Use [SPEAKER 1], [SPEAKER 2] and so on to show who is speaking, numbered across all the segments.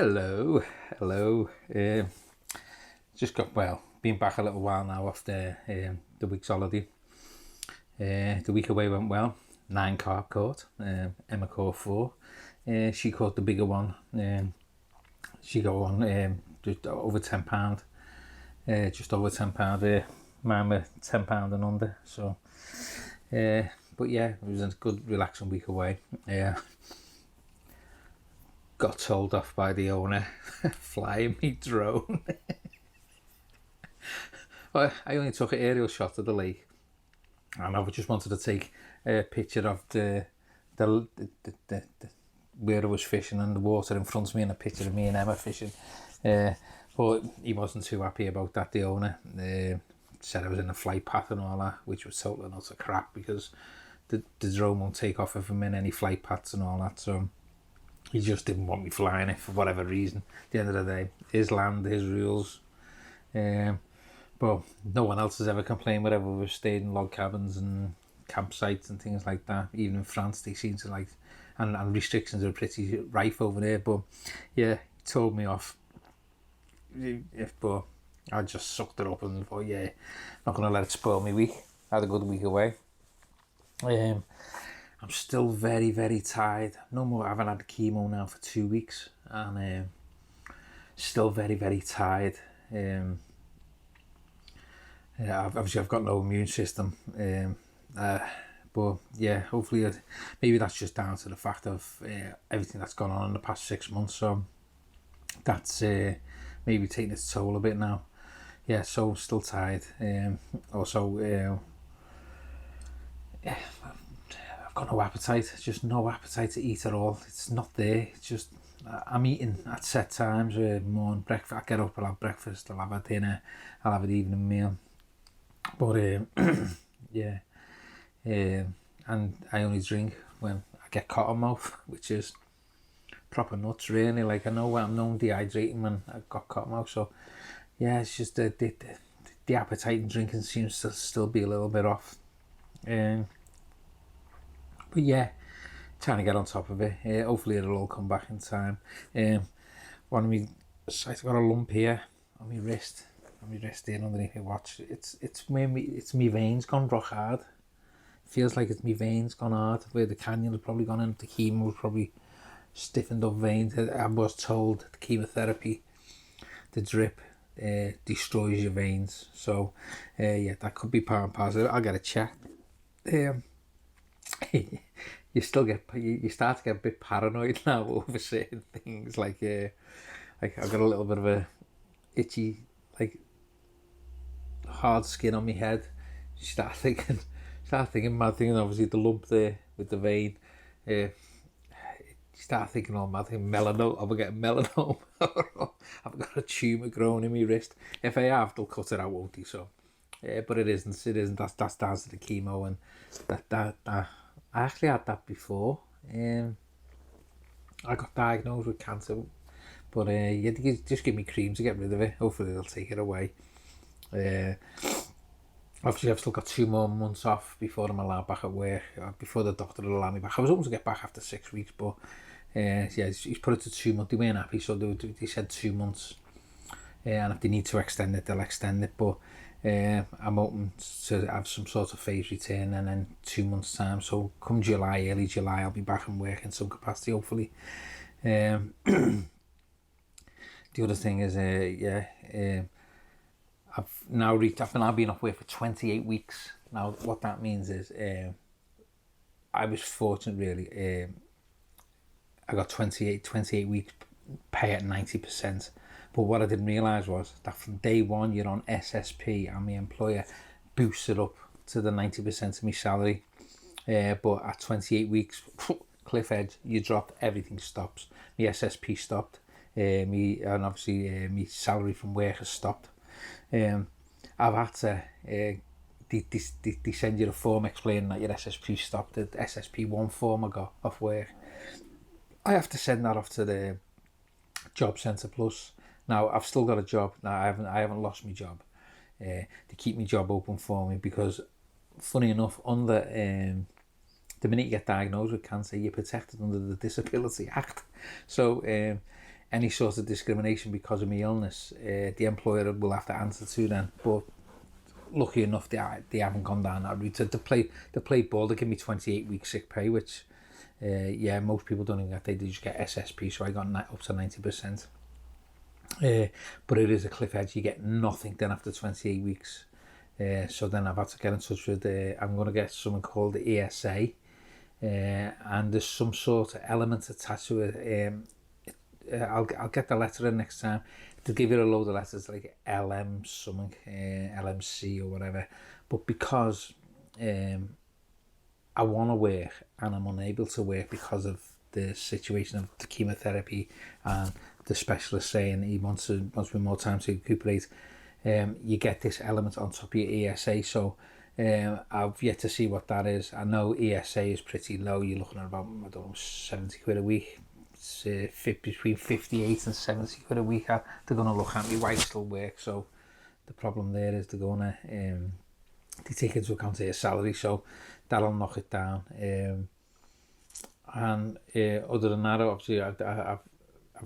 [SPEAKER 1] Hello. Just been back a little while now after the week's holiday. The week away went well. 9 carp caught. Emma caught 4. She caught the bigger one. She got one just over £10. Just over £10. Mine were £10 and under. So, but yeah, it was a good relaxing week away. Got told off by the owner flying me drone. Well, I only took an aerial shot of the lake, and I just wanted to take a picture of the where I was fishing and the water in front of me, and a picture of me and Emma fishing. But he wasn't too happy about that. The owner said I was in a flight path and all that, which was total and utter crap, because the drone won't take off if I'm in any flight paths and all that. So he just didn't want me flying it for whatever reason. At the end of the day, his land, his rules. But no one else has ever complained wherever we've stayed in log cabins and campsites and things like that. Even in France, they seem to like, and restrictions are pretty rife over there. But yeah, he told me off. But I just sucked it up and thought, yeah, not going to let it spoil my week. I had a good week away. I'm still very, very tired. No more. I haven't had chemo now for 2 weeks, and still very, very tired. Obviously I've got no immune system. But yeah, hopefully maybe that's just down to the fact of everything that's gone on in the past 6 months. So that's maybe taking its toll a bit now. Yeah, so still tired. Also, I've got no appetite, just no appetite to eat at all. It's not there. It's just, I'm eating at set times. Morning breakfast, I get up, I'll have breakfast, I'll have a dinner, I'll have an evening meal. But yeah, and I only drink when I get cotton mouth, which is proper nuts really. Like, I know I'm known dehydrating when I've got cotton mouth. So yeah, it's just the appetite in drinking seems to still be a little bit off. But yeah, trying to get on top of it. Hopefully it'll all come back in time. One of me, I've got a lump here on my wrist. On my wrist here underneath my watch. It's me veins gone rock hard. Feels like it's me veins gone hard. Where the canyon has probably gone in. The chemo was probably stiffened up veins. I was told the chemotherapy, the drip, destroys your veins. So yeah, that could be part and parcel. I'll get it checked. You start to get a bit paranoid now over certain things. Like I've got a little bit of a itchy, like, hard skin on my head. You start thinking mad things. Obviously the lump there with the vein. You start thinking all mad things. Melanoma. Am I getting melanoma? I've got a tumour growing in my wrist. If I have, they'll cut it out, won't they? So, but it isn't. That's down to the chemo, and that I actually had that before. I got diagnosed with cancer, but you just give me cream to get rid of it. Hopefully they'll take it away. Obviously I've still got 2 more months off before I'm allowed back at work, before the doctor will allow me back. I was hoping to get back after 6 weeks, but yeah, he's put it to 2 months. They weren't happy, so they said 2 months, and if they need to extend it, they'll extend it. But I'm open to have some sort of phase return, and then 2 months time, so come July, early July, I'll be back in work in some capacity, hopefully. The other thing is I've now been off work for 28 weeks. Now what that means is I was fortunate really. I got 28 weeks pay at 90%. But what I didn't realise was that from day one you're on SSP, and my employer boosts it up to the 90% of my salary. But at 28 weeks, cliff edge, you dropped, everything stops. My SSP stopped. And obviously my salary from work has stopped. I've had to they send you a form explaining that your SSP stopped. The SSP1 form I got off work, I have to send that off to the Job Centre Plus. Now I've still got a job. Now I haven't lost my job. They keep my job open for me because, funny enough, under the minute you get diagnosed with cancer, you're protected under the Disability Act. So any sort of discrimination because of my illness, the employer will have to answer to then. But lucky enough, they haven't gone down that route. To play ball, they give me 28 weeks sick pay, which most people don't even get. They just get SSP, so I got up to 90%. But it is a cliff edge. You get nothing then after 28 weeks. So then I've had to get in touch with, I'm going to get something called the ESA, and there's some sort of element attached to it. I'll get the letter in next time. They'll give you a load of letters like LM something, LMC or whatever. But because I want to work and I'm unable to work because of the situation of the chemotherapy, and the specialist saying he wants me more time to recuperate, you get this element on top of your ESA. So I've yet to see what that is. I know ESA is pretty low. You're looking at about, I don't know, 70 quid a week. It's between 58 and 70 quid a week. They're going to look at me. Wife still works, so the problem there is they're going to they take into account your salary, so that'll knock it down. And other than that, obviously I've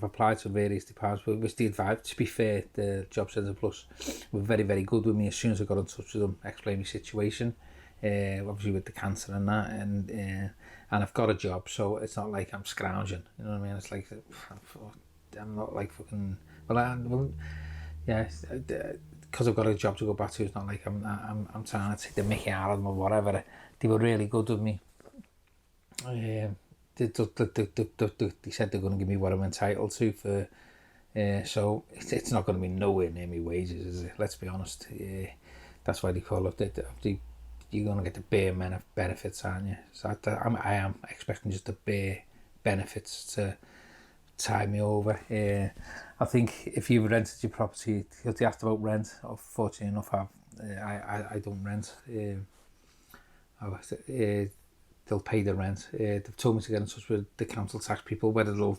[SPEAKER 1] applied to various departments, which the advice, to be fair, the Job Centre Plus were very, very good with me. As soon as I got in touch with them, explained my situation, obviously with the cancer and that, and I've got a job, so it's not like I'm scrounging, you know what I mean? It's like, I'm not like fucking, because I've got a job to go back to, it's not like I'm trying to take the mickey out of them or whatever. They were really good with me. They said they're going to give me what I'm entitled to for, so it's not going to be nowhere near me wages, is it? Let's be honest. That's why they call it, you're going to get the bare benefits, aren't you? So I am expecting just the bare benefits to tie me over. I think if you've rented your property, because they asked about rent, fortunately enough, I don't rent. They'll pay the rent. They've told me to get in touch with the council tax people, whether they'll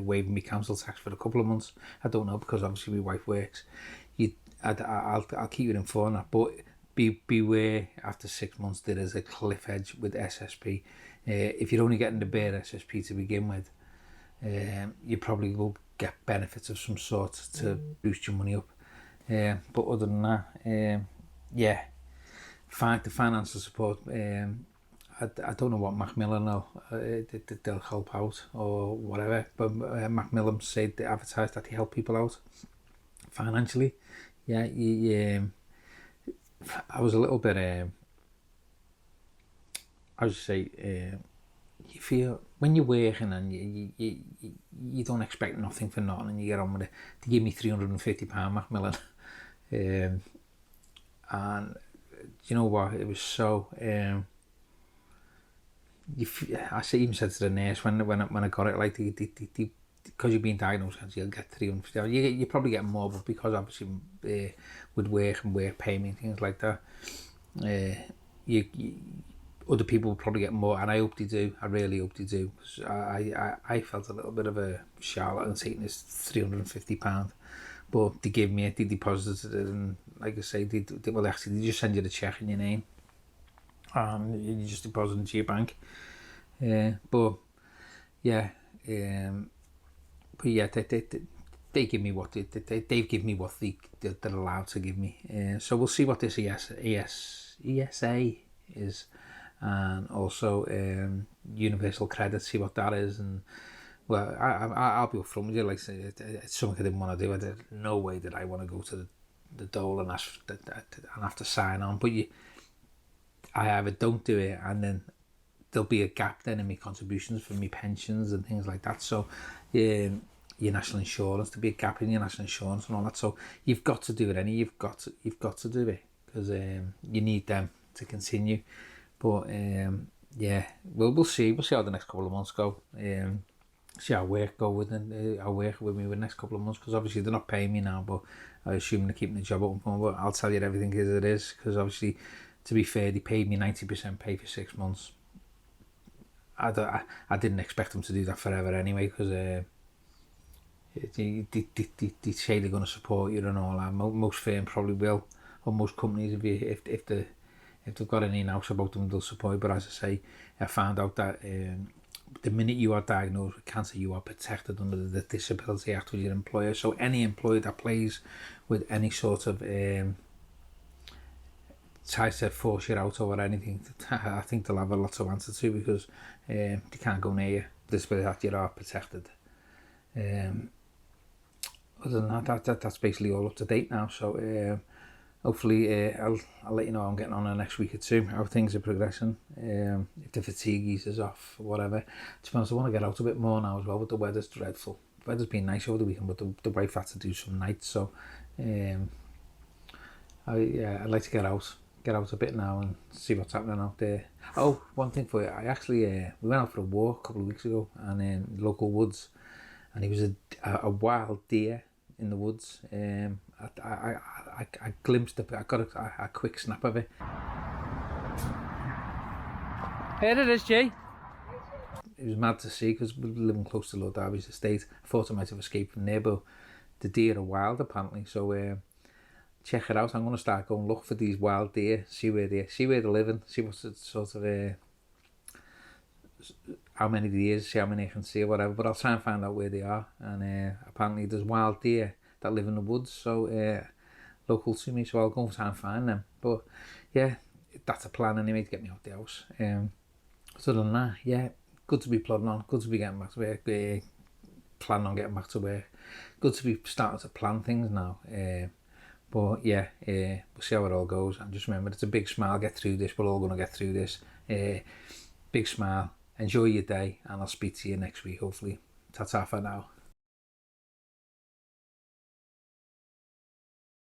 [SPEAKER 1] waive me council tax for a couple of months. I don't know, because obviously my wife works. I'll keep you informed on that, but beware, after 6 months there is a cliff edge with SSP. If you're only getting the bare SSP to begin with, you probably will get benefits of some sort to boost your money up. But other than that, the financial support, I don't know what Macmillan will, they'll help out or whatever, but Macmillan said, they advertised that they help people out financially. I was a little bit, I would say, you feel, when you're working and you don't expect nothing for nothing and you get on with it. They give me £350 Macmillan, and you know what, it was so, even said to the nurse when I got it, like, because you've been diagnosed, you'll get 350. You probably get more, but because obviously with work and work payment, things like that, other people will probably get more, and I hope they do. I really hope they do, because I felt a little bit of a charlatan taking this £350, but they gave me it, they deposited it, and like I say, they just send you the cheque in your name, and you just deposit it into your bank. They give me what they've given me what they're allowed to give me. So we'll see what this ESA is, and also universal credit, see what that is. And well, I'll be upfront with you, like, it's something I didn't want to do. There's no way that I want to go to the dole and have to sign on. But I either don't do it, and then there'll be a gap then in my contributions for my pensions and things like that. So your national insurance, there'll be a gap in your national insurance and all that. So you've got to do it you've got to do it, because you need them to continue. But we'll see how the next couple of months go. See how work go with me with the next couple of months, because obviously they're not paying me now, but I assume they're keeping the job open. But I'll tell you everything as it is, because obviously, to be fair, they paid me 90% pay for 6 months. I didn't expect them to do that forever anyway, because they say they're going to support you and all that. Most firms probably will, or most companies, if they've got an in-house about them, they'll support you. But as I say, I found out that the minute you are diagnosed with cancer, you are protected under the Disability Act with your employer. So any employer that plays with any sort of tries to force you out or anything, I think they'll have a lot to answer to, because they can't go near you. Disability Act, you are protected. Other than that's basically all up to date now. So hopefully I'll let you know how I'm getting on the next week or two, how things are progressing, if the fatigue eases off or whatever. To be honest, I want to get out a bit more now as well, but the weather's dreadful. The weather's been nice over the weekend, but the wife had to do some nights, so I'd like to get out a bit now and see what's happening out there. Oh, one thing for you, I actually we went out for a walk a couple of weeks ago, and in local woods, and it was a wild deer in the woods. I glimpsed it, I got a quick snap of it. Here it is, Jay. It was mad to see, because we were living close to Lord Derby's estate. I thought I might have escaped from there, but the deer are wild apparently, so check it out. I'm going to start going look for these wild deer, see where they're living, see what's sort of how many there is, see how many I can see or whatever, but I'll try and find out where they are. And apparently there's wild deer that live in the woods, so local to me, so I'll go and try and find them. But yeah, that's a plan anyway, to get me out the house. Other than that, yeah, good to be plodding on, good to be getting back to work, planning on getting back to work, good to be starting to plan things now. But yeah, we'll see how it all goes, and just remember, it's a big smile, get through this, we're all going to get through this. Big smile, enjoy your day, and I'll speak to you next week hopefully. Ta-ta for now.